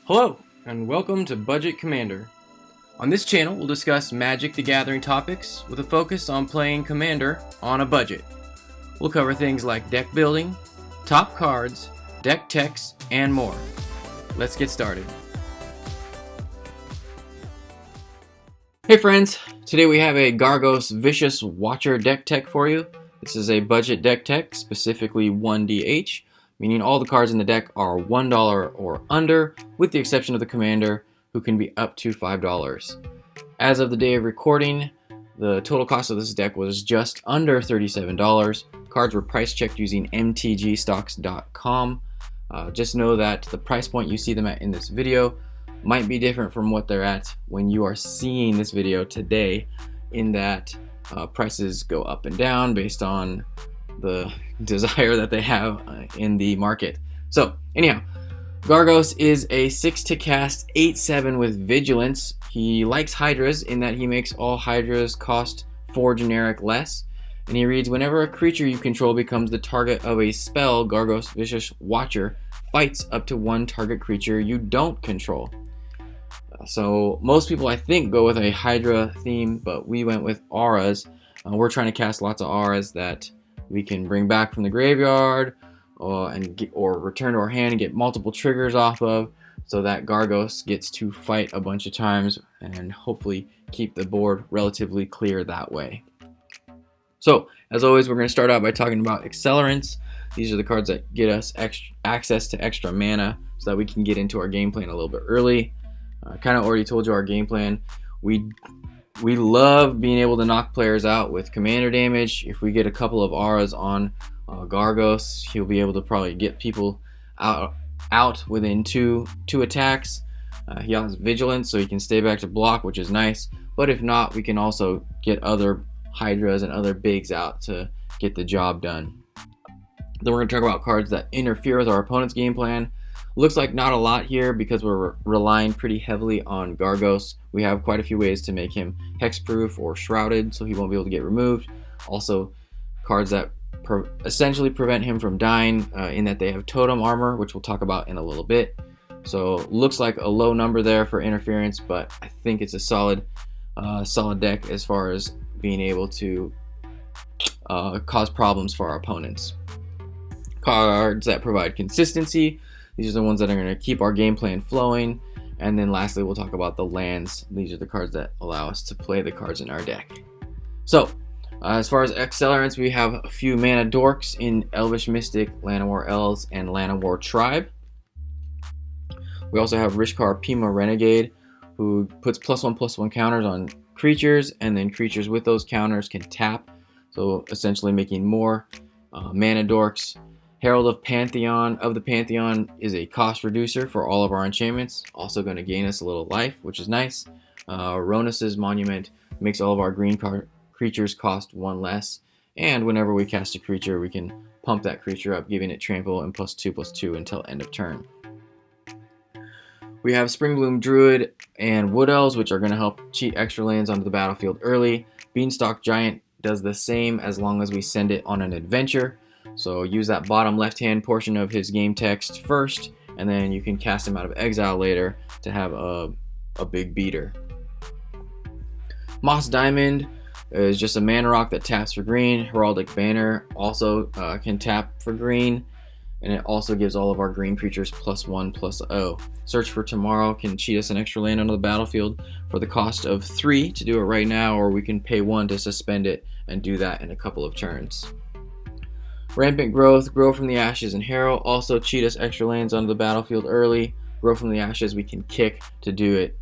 Hello, and welcome to Budget Commander. On this channel, we'll discuss Magic the Gathering topics with a focus on playing Commander on a budget. We'll cover things like deck building, top cards, deck techs, and more. Let's get started. Hey friends, today we have a Gargos Vicious Watcher deck tech for you. This is a budget deck tech, specifically 1DH, meaning all the cards in the deck are $1 or under, with the exception of the commander, who can be up to $5. As of the day of recording, the total cost of this deck was just under $37. Cards were price checked using mtgstocks.com. Just know that the price point you see them at in this video might be different from what they're at when you are seeing this video today, in that prices go up and down based on the desire that they have in the market. So anyhow, Gargos is a 6 to cast 8/7 with Vigilance. He likes Hydras in that he makes all Hydras cost 4 generic less, and he reads, whenever a creature you control becomes the target of a spell, Gargos Vicious Watcher fights up to one target creature you don't control. So most people, I think, go with a Hydra theme, but we went with auras. We're trying to cast lots of auras that we can bring back from the graveyard or return to our hand and get multiple triggers off of, so that Gargos gets to fight a bunch of times and hopefully keep the board relatively clear that way. So as always, we're going to start out by talking about accelerants. These are the cards that get us access to extra mana so that we can get into our game plan a little bit early. I kind of already told you our game plan. We love being able to knock players out with commander damage. If we get a couple of auras on Gargos, he'll be able to probably get people out within two attacks. He has Vigilance, so he can stay back to block, which is nice. But if not, we can also get other Hydras and other bigs out to get the job done. Then we're going to talk about cards that interfere with our opponent's game plan. Looks like not a lot here because we're relying pretty heavily on Gargos. We have quite a few ways to make him hexproof or shrouded, so he won't be able to get removed. Also, cards that essentially prevent him from dying in that they have totem armor, which we'll talk about in a little bit. So looks like a low number there for interference, but I think it's a solid deck as far as being able to cause problems for our opponents. Cards that provide consistency. These are the ones that are going to keep our game plan flowing. And then lastly, we'll talk about the lands. These are the cards that allow us to play the cards in our deck. So, as far as accelerants, we have a few mana dorks in Elvish Mystic, Llanowar Elves, and Llanowar Tribe. We also have Rishkar Pima Renegade, who puts +1/+1 counters on creatures, and then creatures with those counters can tap. So essentially making more mana dorks. Herald of the Pantheon is a cost reducer for all of our enchantments, also going to gain us a little life, which is nice. Ronus's Monument makes all of our green creatures cost 1 less, and whenever we cast a creature, we can pump that creature up, giving it trample and +2/+2 until end of turn. We have Springbloom Druid and Wood Elves, which are going to help cheat extra lands onto the battlefield early. Beanstalk Giant does the same as long as we send it on an adventure. So use that bottom left-hand portion of his game text first, and then you can cast him out of exile later to have a big beater. Moss Diamond is just a mana rock that taps for green. Heraldic Banner also can tap for green, and it also gives all of our green creatures +1/+0. Search for Tomorrow can cheat us an extra land onto the battlefield for the cost of 3 to do it right now, or we can pay 1 to suspend it and do that in a couple of turns. Rampant Growth, Grow from the Ashes, and Harrow also cheat us extra lands onto the battlefield early. Grow from the Ashes we can kick to do it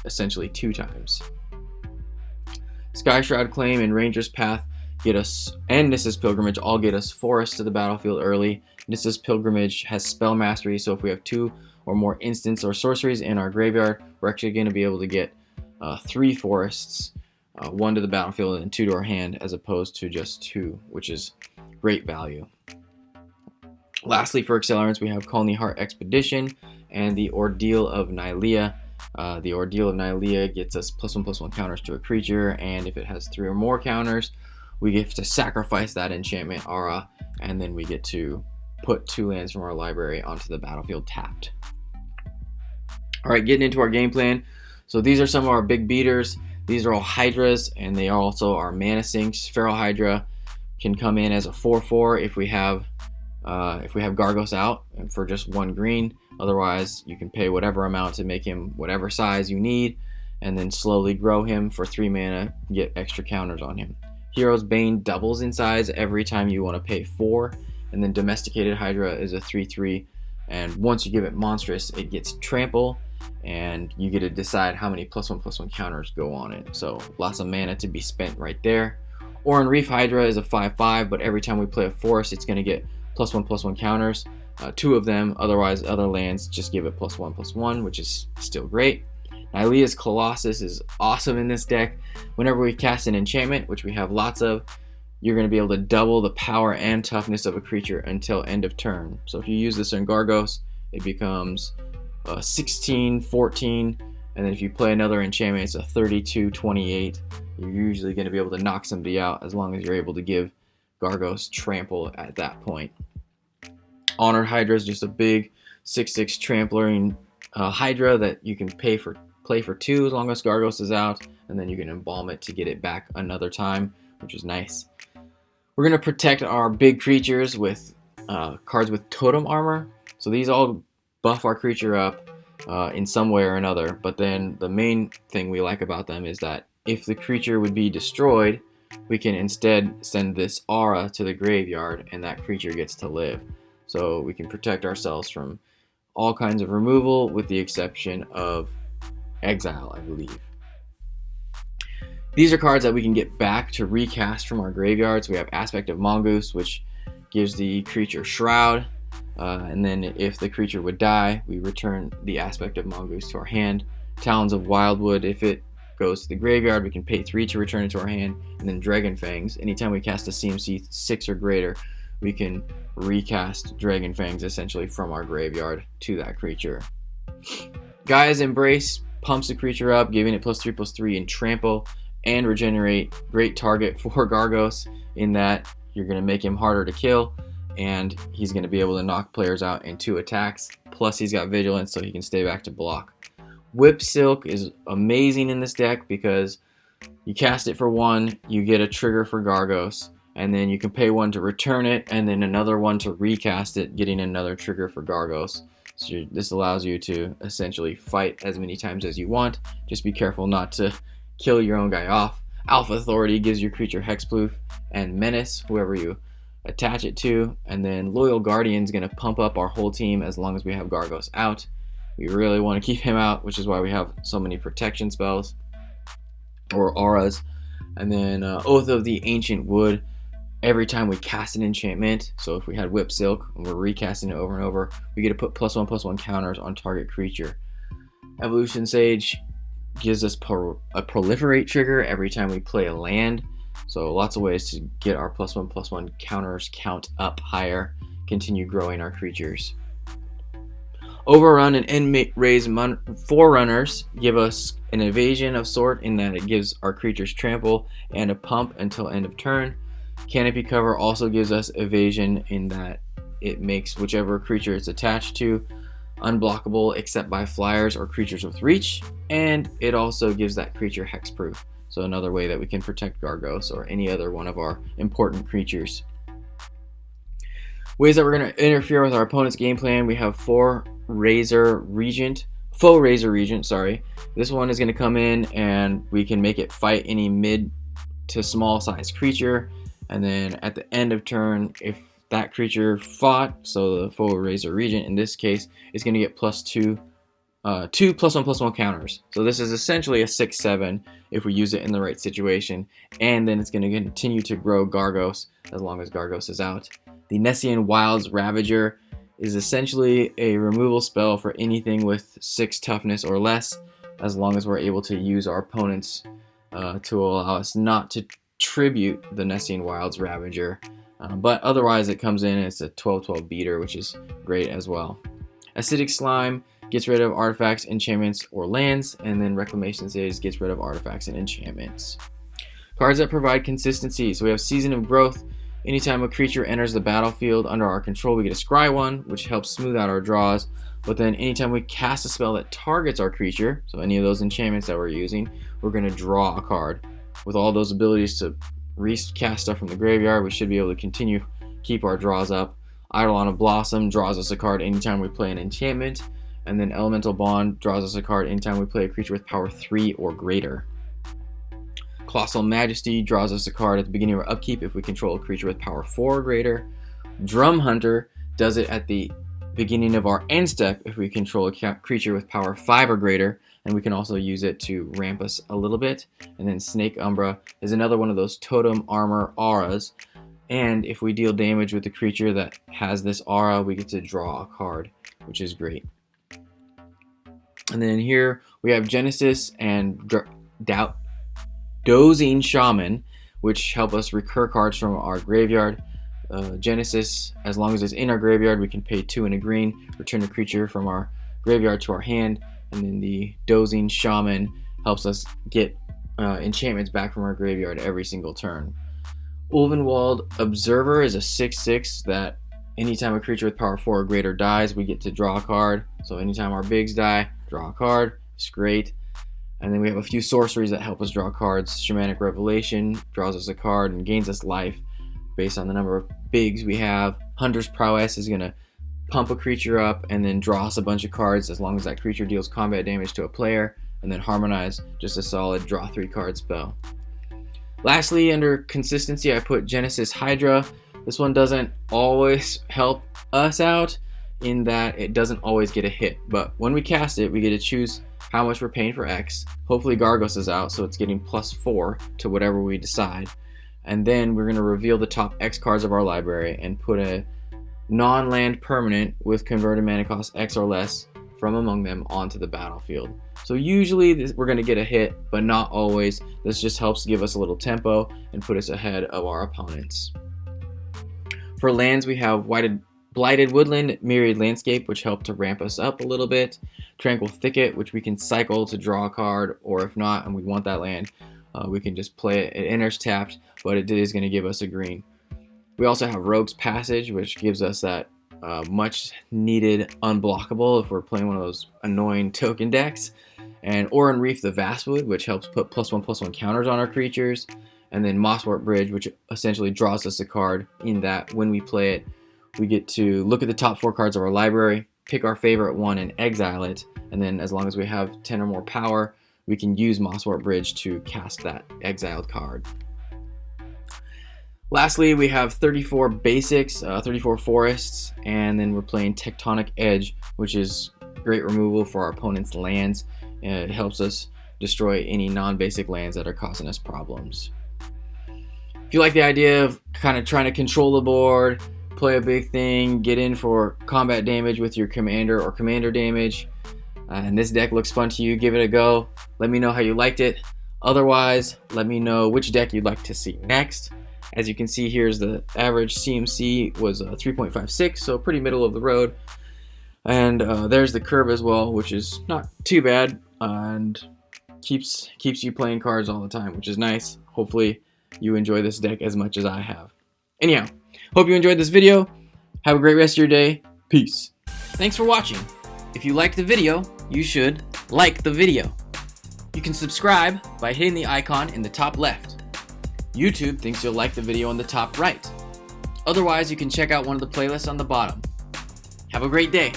essentially 2 times. Skyshroud Claim and Ranger's Path get us, and Nissa's Pilgrimage all get us forests to the battlefield early. Nissa's Pilgrimage has spell mastery, so if we have 2 or more instants or sorceries in our graveyard, we're actually going to be able to get 3 forests, 1 to the battlefield and 2 to our hand, as opposed to just 2, which is great value. Lastly, for accelerants, we have Colony Heart Expedition and the Ordeal of Nylea. The Ordeal of Nylea gets us +1/+1 counters to a creature, and if it has 3 or more counters, we get to sacrifice that enchantment aura, and then we get to put 2 lands from our library onto the battlefield tapped. All right, getting into our game plan. So these are some of our big beaters. These are all Hydras, and they also are mana sinks. Feral Hydra can come in as a 4/4 if we have Gargos out and for just 1 green. Otherwise, you can pay whatever amount to make him whatever size you need, and then slowly grow him for 3 mana, get extra counters on him. Hero's Bane doubles in size every time you want to pay 4, and then Domesticated Hydra is a 3/3, and once you give it Monstrous, it gets Trample, and you get to decide how many +1/+1 counters go on it. So lots of mana to be spent right there. Oran Reef Hydra is a 5/5, but every time we play a forest, it's going to get +1/+1 counters. 2 of them, otherwise other lands just give it +1/+1, which is still great. Nylea's Colossus is awesome in this deck. Whenever we cast an enchantment, which we have lots of, you're going to be able to double the power and toughness of a creature until end of turn. So if you use this in Gargos, it becomes 16, 14, and then if you play another enchantment, it's a 32, 28. You're usually going to be able to knock somebody out as long as you're able to give Gargos trample at that point. Honored Hydra is just a big 6/6 trampling Hydra that you can play for 2 as long as Gargos is out, and then you can embalm it to get it back another time, which is nice. We're going to protect our big creatures with cards with totem armor. So these all buff our creature up in some way or another, but then the main thing we like about them is that if the creature would be destroyed, we can instead send this aura to the graveyard and that creature gets to live. So we can protect ourselves from all kinds of removal with the exception of exile, I believe. These are cards that we can get back to recast from our graveyards. We have Aspect of Mongoose, which gives the creature Shroud, and then if the creature would die, we return the Aspect of Mongoose to our hand. Talons of Wildwood, if it goes to the graveyard, we can pay 3 to return it to our hand. And then Dragon Fangs, anytime we cast a CMC 6 or greater, we can recast Dragon Fangs essentially from our graveyard to that creature. Gaia's Embrace pumps the creature up, giving it +3/+3 in trample and regenerate. Great target for Gargos in that you're going to make him harder to kill, and he's going to be able to knock players out in 2 attacks. Plus he's got Vigilance, so he can stay back to block. Whip Silk is amazing in this deck because you cast it for 1, you get a trigger for Gargos, and then you can pay 1 to return it, and then another 1 to recast it, getting another trigger for Gargos. So this allows you to essentially fight as many times as you want. Just be careful not to kill your own guy off. Alpha Authority gives your creature Hexproof and Menace, whoever you attach it to, and then Loyal Guardian's going to pump up our whole team as long as we have Gargos out. We really want to keep him out, which is why we have so many protection spells or auras. And then Oath of the Ancient Wood, every time we cast an enchantment, so if we had Whip Silk and we're recasting it over and over, we get to put +1/+1 counters on target creature. Evolution Sage gives us a proliferate trigger every time we play a land, so lots of ways to get our +1/+1 counters count up higher, continue growing our creatures. Overrun and End Raise Forerunners give us an evasion of sort in that it gives our creatures trample and a pump until end of turn. Canopy Cover also gives us evasion in that it makes whichever creature it's attached to unblockable except by flyers or creatures with reach, and it also gives that creature hexproof. So another way that we can protect Gargos or any other one of our important creatures. Ways that we're going to interfere with our opponent's game plan: we have Foe Razor Regent. This one is going to come in and we can make it fight any mid to small size creature, and then at the end of turn, if that creature fought, so the Foe Razor Regent in this case is going to get +2 +1/+1 counters. So this is essentially a 6/7 if we use it in the right situation, and then it's going to continue to grow Gargos as long as Gargos is out. The Nessian Wilds Ravager is essentially a removal spell for anything with 6 toughness or less, as long as we're able to use our opponents to allow us not to tribute the Nessian Wilds Ravager. But otherwise it comes in and it's a 12/12 beater, which is great as well. Acidic Slime gets rid of artifacts, enchantments, or lands, and then Reclamation Sage gets rid of artifacts and enchantments. Cards that provide consistency. So we have Season of Growth. Anytime a creature enters the battlefield under our control, we get a Scry 1, which helps smooth out our draws. But then anytime we cast a spell that targets our creature, so any of those enchantments that we're using, we're going to draw a card. With all those abilities to recast stuff from the graveyard, we should be able to continue keep our draws up. Eidolon of Blossom draws us a card anytime we play an enchantment, and then Elemental Bond draws us a card anytime we play a creature with power 3 or greater. Colossal Majesty draws us a card at the beginning of our upkeep if we control a creature with power 4 or greater. Drum Hunter does it at the beginning of our end step if we control a creature with power 5 or greater, and we can also use it to ramp us a little bit. And then Snake Umbra is another one of those totem armor auras, and if we deal damage with the creature that has this aura, we get to draw a card, which is great. And then here we have Genesis and Dozing Shaman, which help us recur cards from our graveyard. Genesis, as long as it's in our graveyard, we can pay 2 and a green, return a creature from our graveyard to our hand, and then the Dozing Shaman helps us get enchantments back from our graveyard every single turn. Ulvenwald Observer is a 6/6 that anytime a creature with power 4 or greater dies, we get to draw a card. So anytime our bigs die, draw a card. It's great. And then we have a few sorceries that help us draw cards. Shamanic Revelation draws us a card and gains us life based on the number of bigs we have. Hunter's Prowess is going to pump a creature up and then draw us a bunch of cards as long as that creature deals combat damage to a player. And then Harmonize, just a solid draw 3 card spell. Lastly, under consistency, I put Genesis Hydra. This one doesn't always help us out in that it doesn't always get a hit. But when we cast it, we get to choose how much we're paying for X. Hopefully Gargos is out, so it's getting +4 to whatever we decide. And then we're going to reveal the top X cards of our library and put a non-land permanent with converted mana cost X or less from among them onto the battlefield. So usually we're going to get a hit, but not always. This just helps give us a little tempo and put us ahead of our opponents. For lands, we have Blighted Woodland, Myriad Landscape, which help to ramp us up a little bit. Tranquil Thicket, which we can cycle to draw a card, or if not, and we want that land, we can just play it. It enters tapped, but it is going to give us a green. We also have Rogue's Passage, which gives us that much needed unblockable if we're playing one of those annoying token decks. And Oran Reef the Vastwood, which helps put +1/+1 counters on our creatures. And then Mosswort Bridge, which essentially draws us a card in that when we play it, we get to look at the top 4 cards of our library, pick our favorite one and exile it. And then as long as we have 10 or more power, we can use Mosswort Bridge to cast that exiled card. Lastly, we have 34 basics, 34 forests, and then we're playing Tectonic Edge, which is great removal for our opponent's lands. It helps us destroy any non-basic lands that are causing us problems. If you like the idea of kind of trying to control the board, play a big thing, get in for combat damage with your commander or commander damage, and this deck looks fun to you, give it a go. Let me know how you liked it. Otherwise, let me know which deck you'd like to see next. As you can see, here's the average CMC was 3.56, so pretty middle of the road. And there's the curve as well, which is not too bad and keeps you playing cards all the time, which is nice. Hopefully you enjoy this deck as much as I have. Anyhow, hope you enjoyed this video. Have a great rest of your day. Peace. Thanks for watching. If you liked the video, you should like the video. You can subscribe by hitting the icon in the top left. YouTube thinks you'll like the video on the top right. Otherwise, you can check out one of the playlists on the bottom. Have a great day.